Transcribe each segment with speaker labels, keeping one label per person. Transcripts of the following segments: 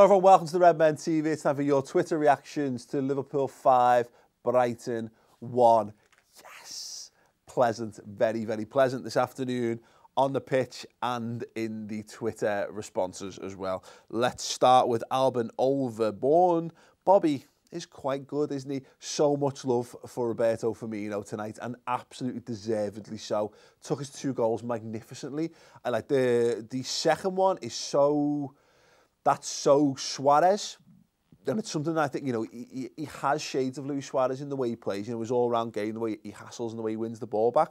Speaker 1: Hello everyone, welcome to the Red Men TV. It's time for your Twitter reactions to Liverpool 5, Brighton 1. Yes! Pleasant, very, very pleasant this afternoon on the pitch and in the Twitter responses as well. Let's start with Alban Overborn. Bobby is quite good, isn't he? So much love for Roberto Firmino tonight, and absolutely deservedly so. Took his 2 goals magnificently. I like the second one is so... That's so Suarez, and it's something that I think, you know, he has shades of Luis Suarez in the way he plays. You know, his all-round game, the way he hassles and the way he wins the ball back.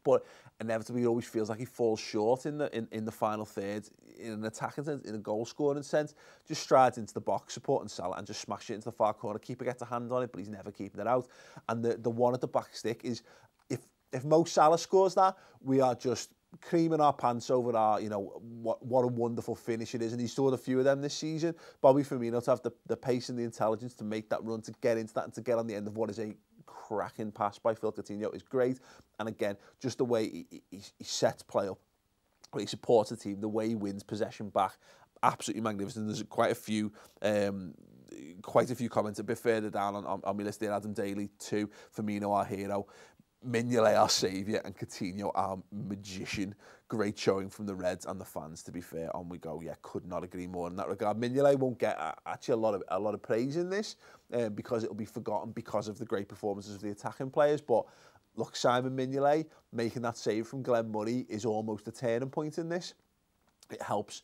Speaker 1: But inevitably, it always feels like he falls short in the final third, in an attacking sense, in a goal-scoring sense. Just strides into the box, supporting Salah, and just smash it into the far corner. Keeper gets a hand on it, but he's never keeping it out. And the one at the back stick is, if Mo Salah scores that, we are just creaming our pants over our, you know, what a wonderful finish it is. And he's scored a few of them this season. Bobby Firmino to have the pace and the intelligence to make that run, to get into that and to get on the end of what is a cracking pass by Phil Coutinho is great. And again, just the way he sets play up, the way he supports the team, the way he wins possession back, absolutely magnificent. There's quite a few comments a bit further down on my list there. Adam Daly too, Firmino our hero, Mignolet our saviour, and Coutinho our magician. Great showing from the Reds and the fans, to be fair. On we go. Yeah, could not agree more in that regard. Mignolet won't get actually a lot of praise in this because it'll be forgotten because of the great performances of the attacking players. But look, Simon Mignolet making that save from Glenn Murray is almost a turning point in this. It helps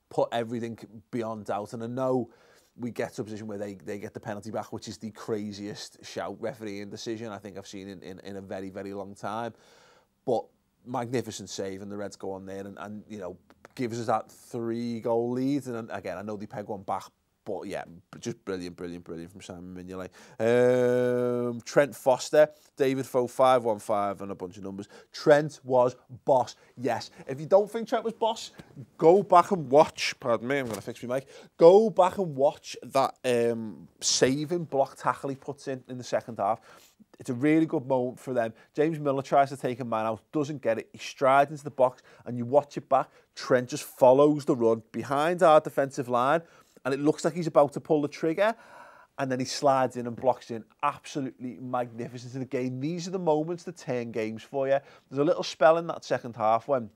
Speaker 1: put everything beyond doubt. And I know we get to a position where they get the penalty back, which is the craziest shout refereeing decision I think I've seen in a very, very long time. But magnificent save, and the Reds go on there and you know, gives us that 3-goal lead. And again, I know they peg one back, but yeah, just brilliant from Simon Mignolet. Trent Foster, David Foe 515 and a bunch of numbers. Trent was boss. Yes. If you don't think Trent was boss, go back and watch. Pardon me, I'm going to fix my mic. Go back and watch that saving block tackle he puts in the second half. It's a really good moment for them. James Miller tries to take a man out, doesn't get it. He strides into the box, and you watch it back. Trent just follows the run behind our defensive line, and it looks like he's about to pull the trigger, and then he slides in and blocks in. Absolutely magnificent. And again, these are the moments that turn games for you. There's a little spell in that second half when,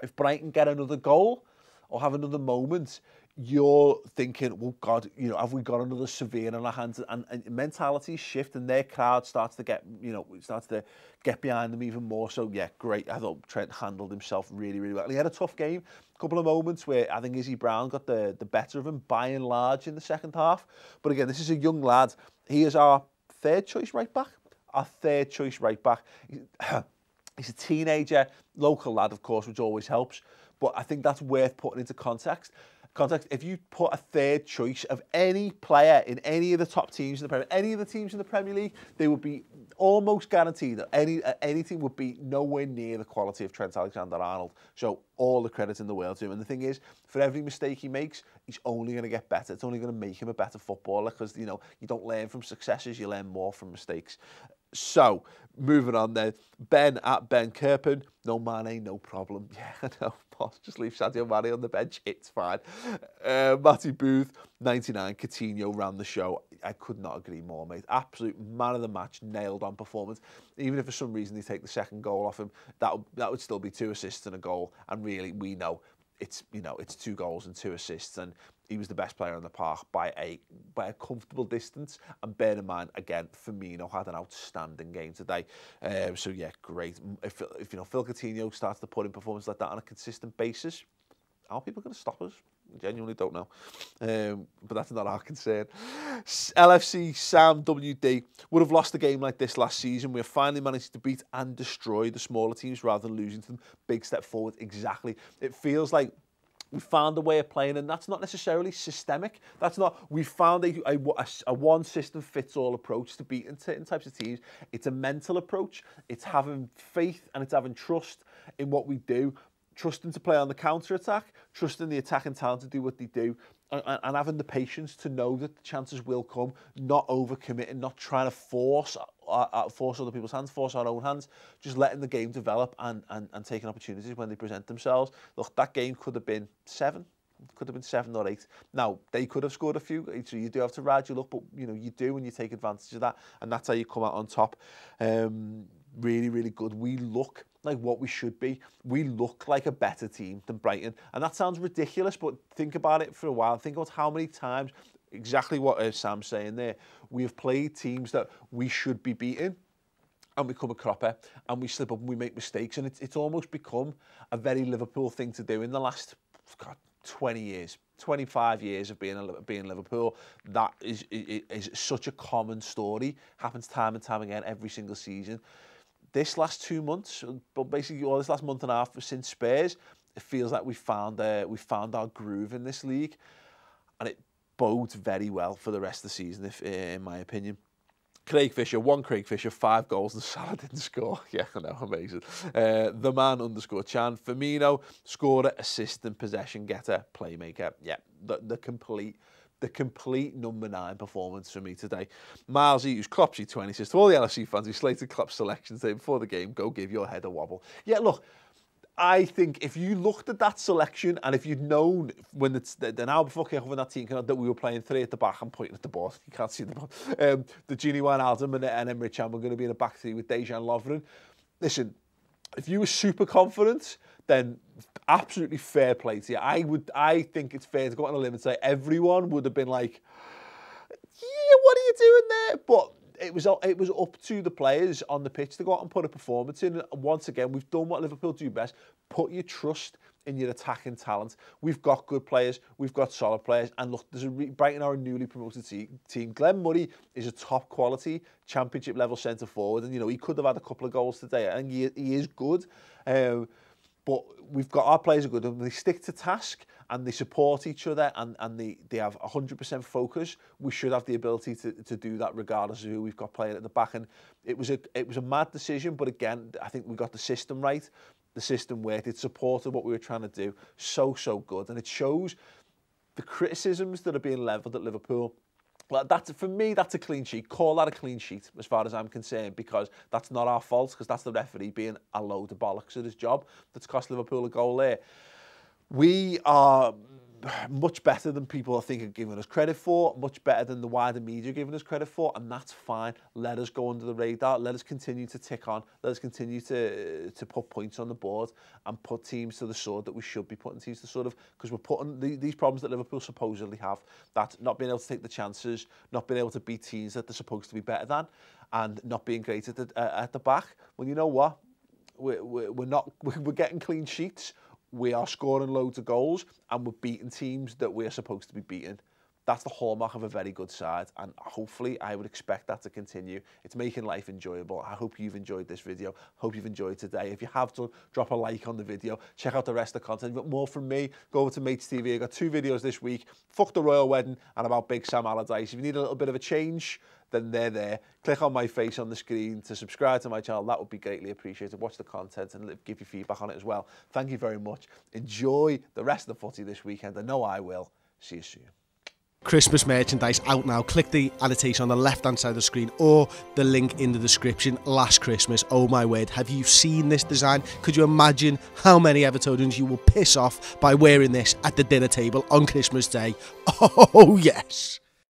Speaker 1: if Brighton get another goal or have another moment, you're thinking, well, God, you know, have we got another Sevilla in our hands? And mentalities shift, and their crowd starts to get, you know, starts to get behind them even more. So, yeah, great. I thought Trent handled himself really, really well. He had a tough game. A couple of moments where I think Izzy Brown got the better of him by and large in the second half. But again, this is a young lad. He is our third choice right back. Our third choice right back. He's a teenager, local lad, of course, which always helps. But I think that's worth putting into context. If you put a third choice of any player in any of the top teams in the Premier League, any of the teams in the Premier League, they would be almost guaranteed that any team would be nowhere near the quality of Trent Alexander-Arnold. So all the credit in the world to him. And the thing is, for every mistake he makes, he's only going to get better. It's only going to make him a better footballer because, you know, you don't learn from successes, you learn more from mistakes. So, moving on then. Ben at Ben Kerpen. No Mane, no problem. Yeah, I know, boss. Just leave Sadio Mane on the bench. It's fine. Matty Booth, 99. Coutinho ran the show. I could not agree more, mate. Absolute man of the match, nailed on performance. Even if for some reason they take the second goal off him, that would still be 2 assists and a goal. And really, we know it's 2 goals and 2 assists, and he was the best player in the park by a comfortable distance. And bear in mind, again, Firmino had an outstanding game today. So yeah, great. If you know, Phil Coutinho starts to put in performances like that on a consistent basis, how are people going to stop us? I genuinely don't know. But that's not our concern. LFC Sam WD would have lost a game like this last season. We have finally managed to beat and destroy the smaller teams rather than losing to them. Big step forward. Exactly. It feels like we found a way of playing, and that's not necessarily systemic. That's not, we found a one system fits all approach to beating certain types of teams. It's a mental approach. It's having faith and it's having trust in what we do. Trusting to play on the counter-attack, trusting the attacking talent to do what they do, and having the patience to know that the chances will come, not overcommitting, not trying to force other people's hands, force our own hands, just letting the game develop and taking opportunities when they present themselves. Look, that game could have been 7, Could have been 7 or 8. Now, they could have scored a few, so you do have to ride your luck, but, you know, you do and you take advantage of that, and that's how you come out on top. Really, really good. We look like what we should be. We look like a better team than Brighton. And that sounds ridiculous, but think about it for a while. Think about how many times, exactly what Sam's saying there, we have played teams that we should be beating, and we come a cropper, and we slip up and we make mistakes. And it's almost become a very Liverpool thing to do in the last, God, 20 years, 25 years of being Liverpool. That is such a common story. Happens time and time again every single season. This last 2 months, but basically all this last month and a half since Spurs, it feels like we found our groove in this league, and it bodes very well for the rest of the season, in my opinion. Craig Fisher, 5 goals, and Salah didn't score. Yeah, I know, amazing. The man _Chan. Firmino, scorer, assistant, possession getter, playmaker. Yeah, the complete number 9 performance for me today. Milesy, who's Klopsy20, says to all the LFC fans who slated Klopp's selections today before the game, go give your head a wobble. Yeah, look, I think if you looked at that selection and if you'd known when the hour before kickoff when that team came out that we were playing 3 at the back, I'm pointing at the board, you can't see the board, the Gini Wijnaldum and Emre Can were going to be in a back three with Dejan Lovren. Listen, if you were super confident, then absolutely fair play to you. I think it's fair to go on a limb and say everyone would have been like, yeah, what are you doing there? But it was up to the players on the pitch to go out and put a performance in. And once again, we've done what Liverpool do best. Put your trust in your attacking talent. We've got good players. We've got solid players. And look, Brighton are a newly promoted team. Glenn Murray is a top quality championship level centre forward. And, you know, he could have had a couple of goals today. I think he is good. But we've got our players are good and they stick to task and they support each other and they have 100% focus. We should have the ability to do that regardless of who we've got playing at the back. And it was a mad decision, but again, I think we got the system right. The system worked. It supported what we were trying to do. So good. And it shows the criticisms that are being levelled at Liverpool. Well, for me, that's a clean sheet. Call that a clean sheet, as far as I'm concerned, because that's not our fault, because that's the referee being a load of bollocks at his job that's cost Liverpool a goal there. We are much better than people I think are giving us credit for, much better than the wider media are giving us credit for, and that's fine. Let us go under the radar. Let us continue to tick on. Let us continue to put points on the board and put teams to the sword that we should be putting teams to the sword of, because we're putting these problems that Liverpool supposedly have, that not being able to take the chances, not being able to beat teams that they're supposed to be better than, and not being great at the back. Well, you know what? We're getting clean sheets. We are scoring loads of goals and we're beating teams that we're supposed to be beating. That's the hallmark of a very good side, and hopefully I would expect that to continue. It's making life enjoyable. I hope you've enjoyed this video. Hope you've enjoyed today. If you have done, drop a like on the video. Check out the rest of the content. But more from me, go over to Mates TV. I've got 2 videos this week. Fuck the Royal Wedding and about Big Sam Allardyce. If you need a little bit of a change, then they're there. Click on my face on the screen to subscribe to my channel. That would be greatly appreciated. Watch the content and give your feedback on it as well. Thank you very much. Enjoy the rest of the footy this weekend. I know I will. See you soon.
Speaker 2: Christmas merchandise out now. Click the annotation on the left hand side of the screen or the link in the description. Last Christmas, oh my word, have you seen this design? Could you imagine how many Evertonians you will piss off by wearing this at the dinner table on Christmas Day? Oh yes.